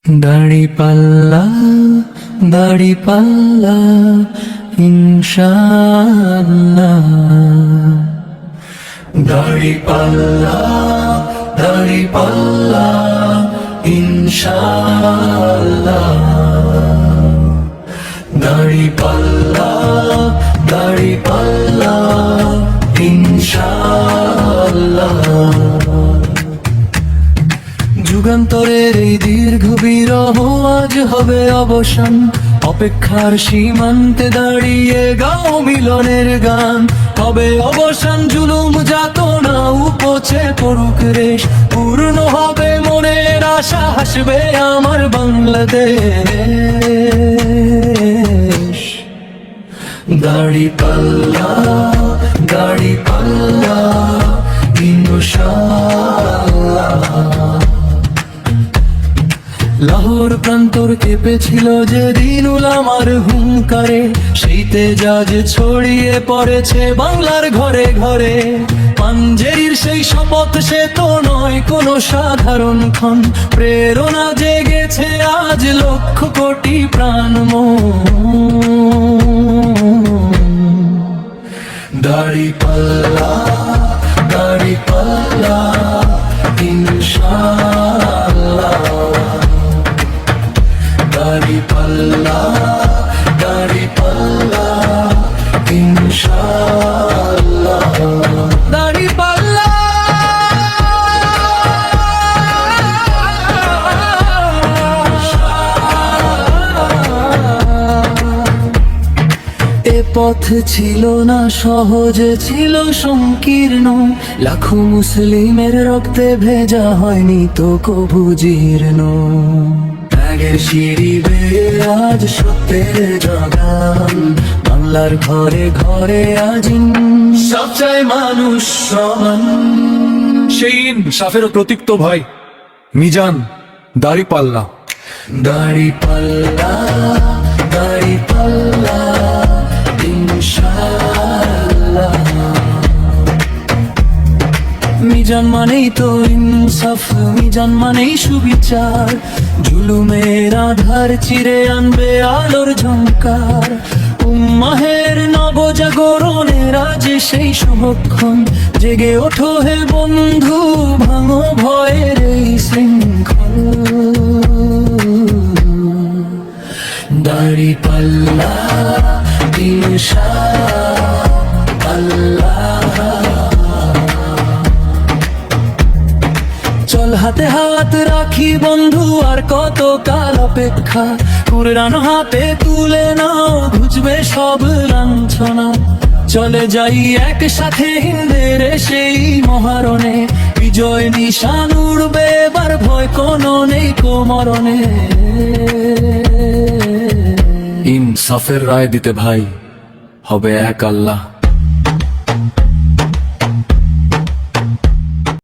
দাড়িপাল্লা দাড়িপাল্লা ইনশাআল্লাহ। দাড়িপাল্লা দাড়িপাল্লা ইনশাআল্লাহ। দাড়িপাল্লা দাড়িপাল্লা ইনশাআল্লাহ। যুগান্তরের এই দীর্ঘ বিরহ আজ হবে অবসান, অপেক্ষার সীমান্তে দাঁড়িয়ে গাও মিলনের গান। হবে অবসান জুলুম যাতনা উপচে পড়ুক রেশ, পূর্ণ হবে মনের আশা, হাসবে আমার বাংলাদেশ। দাড়িপাল্লা দাড়িপাল্লা ইনশাআল্লাহ। লাহোর প্রান্তর কেঁপেছিল যেদিন উলামার হুঙ্কারে, সেই তেজাজ ছড়িয়ে পড়েছে বাংলার ঘরে ঘরে। পাঞ্জেরির সেই শপথ সে তো নয় কোনো সাধারণ ক্ষণ, প্রেরণা জেগেছে আজ লক্ষ কোটি প্রাণ মন। দাড়িপাল্লা দাড়িপাল্লা ইনশাআল্লাহ। দাড়িপাল্লা দাড়িপাল্লা ইনশাআল্লাহ। দাড়িপাল্লা এ পথ ছিল না সহজ, ছিল সংকীর্ণ। লাখো মুসলিমের রক্তে ভেজা হয়নি তো কভু জীর্ণ। ত্যাগের সিঁড়ি বেয়ে আজ সত্যের জগান, বাংলার ঘরে ঘরে আজ সব চায় মানুষ সমান। সেই ইনসাফের প্রতীক তো ভাই মিজান দাড়িপাল্লা। দাড়িপাল্লা দাড়িপাল্লা ইনশাআল্লাহ। মিজান মানেই তো ইনসাফ, মিজান মানেই সুবিচার। জুলুমের আধার চিরে আনবে আলোর ঝংকার। উম্মাহের নবজাগরণের আজ সেই শুভক্ষণ, জেগে ওঠো হে বন্ধু, ভাঙো ভয়ের এই শৃঙ্খল। দাড়িপাল্লা ইনশাআল্লাহ। চল হাতে হাত রাখি বন্ধু, আর কত কাল অপেক্ষা। কুরআন হাতে তুলে নাও, ঘুচবে সব লাঞ্ছনা। চলে যাই একসাথে হিন্দের সেই মহারণে, বিজয় নিশান উড়বে এবার, ভয় কোনো নেই কোমরণে। ইনসাফের রায় দিতে ভাই হবে এক আল্লাহ।